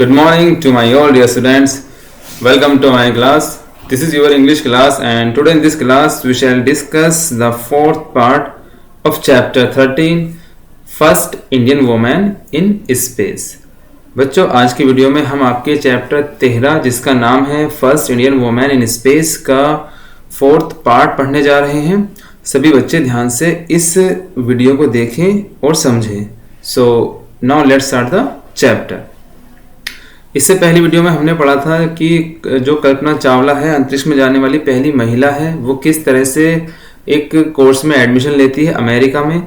Good morning to my all dear students. Welcome to my class. This is your English class and today in this class we shall discuss the fourth part of chapter 13 First Indian Woman in Space. बच्चों आज की video में हम आपके chapter 13 जिसका नाम है first Indian women in space का फोर्थ पार्ट पढ़ने जा रहे हैं। सभी बच्चे ध्यान से इस वीडियो को देखें और समझें। So now let's start the chapter. इससे पहली वीडियो में हमने पढ़ा था कि जो कल्पना चावला है अंतरिक्ष में जाने वाली पहली महिला है, वो किस तरह से एक कोर्स में एडमिशन लेती है अमेरिका में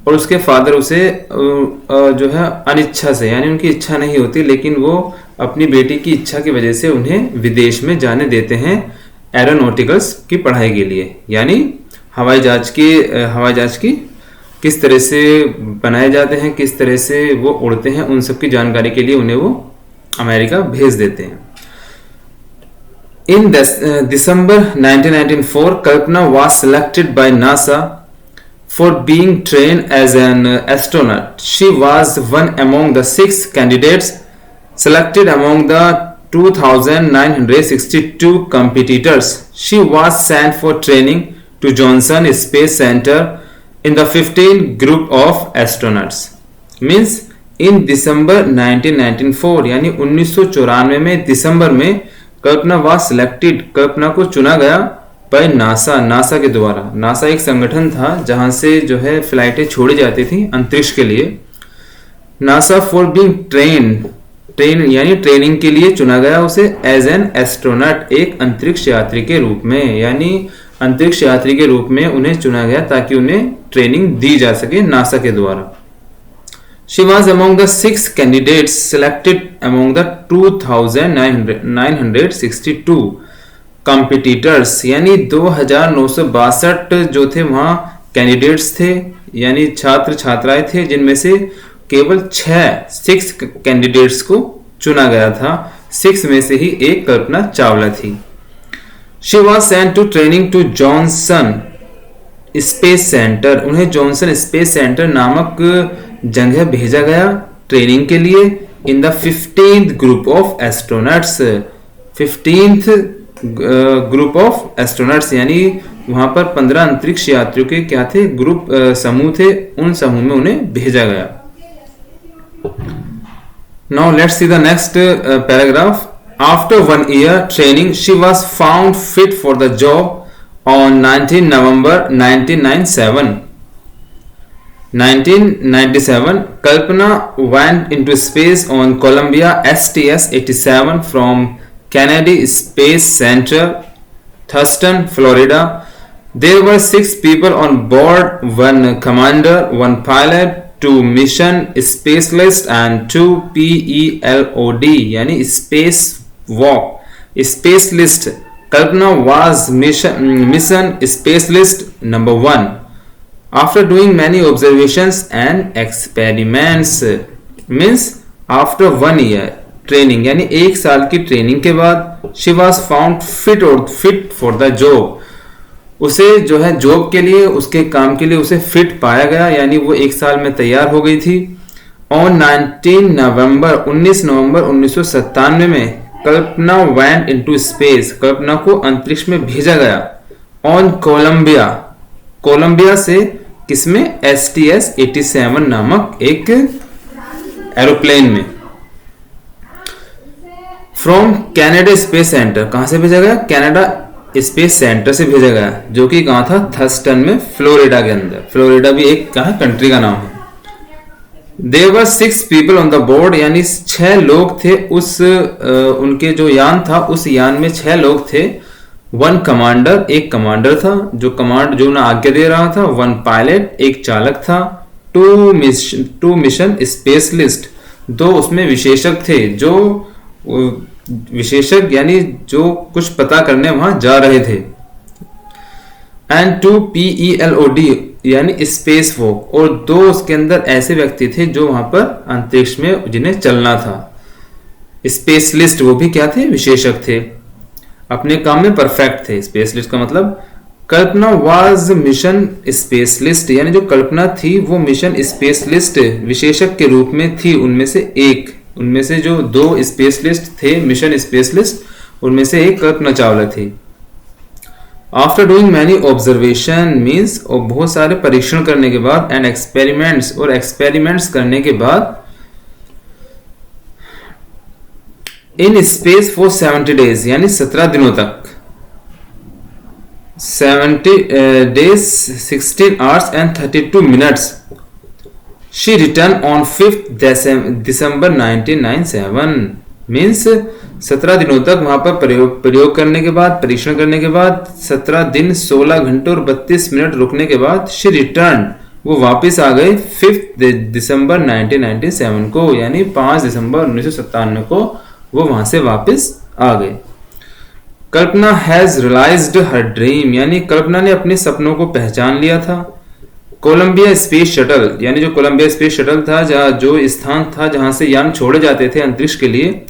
और उसके फादर उसे जो है अनिच्छा से, यानी उनकी इच्छा नहीं होती लेकिन वो अपनी बेटी की इच्छा की वजह से उन्हें विदेश में जाने देते हैं एरोनॉटिकल्स की पढ़ाई के लिए, यानी हवाई जहाज की किस तरह से बनाए जाते हैं, किस तरह से वो उड़ते हैं, उन सब की जानकारी के लिए उन्हें वो अमेरिका भेज देते हैं। In December 1994, Kalpana was selected by NASA for being trained as an astronaut. She was one among the 6 candidates selected among the 2,962 competitors. She was sent for training to Johnson Space Center in the 15th group of astronauts. Means इन दिसंबर 1994 यानी 1994 में दिसंबर में कल्पना was selected, कल्पना को चुना गया by NASA के द्वारा। NASA एक संगठन था जहां से जो है फ्लाइटें छोड़ी जाती थी अंतरिक्ष के लिए। नासा फॉर बीइंग ट्रेन यानी ट्रेनिंग के लिए चुना गया उसे एज एन एस्ट्रोनॉट, एक अंतरिक्ष यात्री के रूप में, यानी अंतरिक्ष यात्री के रूप में उन्हें चुना गया ताकि उन्हें ट्रेनिंग दी जा सके नासा के द्वारा। She was among the 6 candidates selected among the 2,962 competitors, यानी 2,962 जो थे वहां कैंडिडेट्स थे, यानी छात्र छात्राएं थे, जिनमें से केवल 6 कैंडिडेट्स को चुना गया था। 6 में से ही एक कल्पना चावला थी। She was sent to training to Johnson space centre, उन्हें जॉनसन स्पेस सेंटर नामक जगह भेजा गया ट्रेनिंग के लिए। In the 15th group of astronauts, 15th group of astronauts, यानी वहां पर 15 अंतरिक्ष यात्रियों के क्या थे, ग्रुप समूह थे, उन समूह में उन्हें भेजा गया। Now let's see the next paragraph. After 1 year training she was found fit for the job on 19 November 1997, Kalpana went into space on Columbia STS-87 from Kennedy Space Center, Thurston, Florida. There were 6 people on board, 1 commander, 1 pilot, 2 mission specialists and 2 PELOD यानी space walk specialist. Kalpana was mission specialist number 1. After doing many observations and experiments, means after 1 year training यानी 1 साल की training के बाद she was found fit for the job, उसे जो है job के लिए, उसके काम के लिए उसे फिट पाया गया, यानी वो 1 साल में तैयार हो गई थी। On 19 नवंबर 1997 में कल्पना went into space, कल्पना को अंतरिक्ष में भेजा गया। ऑन कोलंबिया से किसमें, STS-87 नामक एक एरोप्लेन में। फ्रॉम कैनेडा स्पेस सेंटर, कहां से भेजा गया, कनाडा स्पेस सेंटर से भेजा गया, जो कि कहां था, थर्स्टन में, फ्लोरिडा के अंदर। फ्लोरिडा भी एक कहां कंट्री का नाम है। There were 6 people on the board, यानी 6 लोग थे उस उनके जो यान था, उस यान में 6 लोग थे। 1 कमांडर, एक कमांडर था जो उन्हें आज्ञा दे रहा था। 1 पायलट, एक चालक था। 2 मिशन स्पेशलिस्ट, 2 उसमें विशेषज्ञ थे, जो विशेषज्ञ यानी जो कुछ पता करने वहां जा रहे थे। एंड 2 PELOD यानी स्पेस वॉक, और 2 उसके अंदर ऐसे व्यक्ति थे जो वहां पर अंतरिक्ष में जिन्हें चलना था। स्पेशलिस्ट वो भी क्या थे, विशेषज्ञ थे, अपने काम में परफेक्ट थे। स्पेशलिस्ट का मतलब कल्पना वाज मिशन स्पेशलिस्ट, यानी जो कल्पना थी वो मिशन स्पेशलिस्ट विशेषज्ञ के रूप में थी उनमें से एक, उनमें से जो 2 स्पेशलिस्ट थे, मिशन स्पेशलिस्ट, उनमें से एक कल्पना चावला थी। After doing many observation means, और बहुत सारे परीक्षण करने के बाद, एंड एक्सपेरिमेंट्स, और एक्सपेरिमेंट्स करने के बाद, इन स्पेस फॉर 70 डेज यानी 17 दिनों तक, 70 days 16 hours and 32 minutes, she returned on 5th December 1997 means 17 दिनों तक वहां पर प्रयोग करने के बाद, परीक्षण करने के बाद, 17 दिन 16 घंटे और 32 मिनट रुकने के बाद, she returned, वो वापस आ गए 5th दिसंबर 1997 को, यानी 5 दिसंबर 1997 को वो वहां से वापस आ गए। कल्पना हैज रियलाइज्ड हर ड्रीम, यानी कल्पना ने अपने सपनों को पहचान लिया था। कोलंबिया स्पेस शटल, यानी जो कोलंबिया स्पेस शटल था, जो स्थान था जहां से यान छोड़े जाते थे अंतरिक्ष के लिए,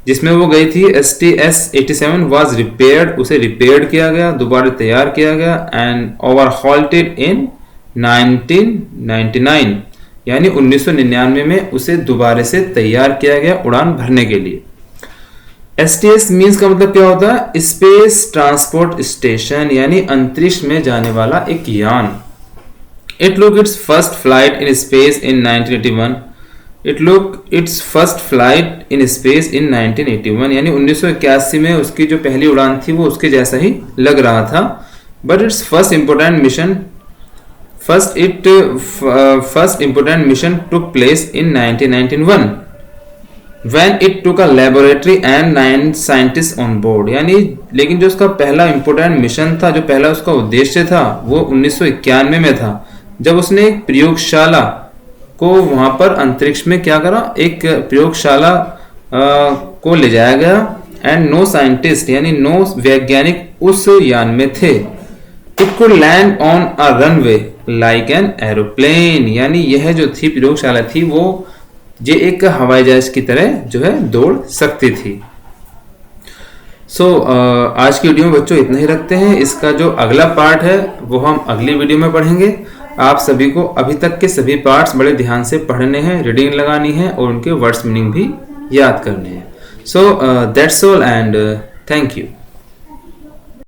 जिसमें वो गई थी, STS-87 वाज रिपेयर्ड, उसे रिपेयर किया गया, दोबारा तैयार किया गया, एंड ओवरहॉल्टेड इन 1999, यानी 1999 में उसे दोबारा से तैयार किया गया उड़ान भरने के लिए। STS मीन्स का मतलब क्या होता है? स्पेस ट्रांसपोर्ट स्टेशन, यानी अंतरिक्ष में जाने वाला एक यान। It look it's first flight in space in 1981, it look it's first flight in space in 1981, यानी 1981 में उसकी जो पहली उड़ान थी वो उसके जैसा ही लग रहा था। But it's first important mission took place in 1991 when it took a laboratory and 9 scientists on board, यानी लेकिन जो उसका पहला इंपोर्टेंट मिशन था, जो पहला उसका उद्देश्य था, वो 1991 में था, जब उसने एक प्रयोगशाला को वहां पर अंतरिक्ष में क्या करा, एक प्रयोगशाला को ले जाया गया, एंड नो साइंटिस्ट, यानी नो वैज्ञानिक उस यान में थे। It could land on a runway like an aeroplane, यानी यह जो थी प्रयोगशाला थी वो ये एक हवाई जहाज की तरह जो है दौड़ सकती थी। आज की वीडियो में बच्चों इतना ही रखते हैं। इसका जो अगला पार्ट है वो हम अगली वीडियो में पढ़ेंगे। आप सभी को अभी तक के सभी पार्ट्स बड़े ध्यान से पढ़ने हैं, रीडिंग लगानी है और उनके वर्ड्स मीनिंग भी याद करने हैं। That's all and thank you.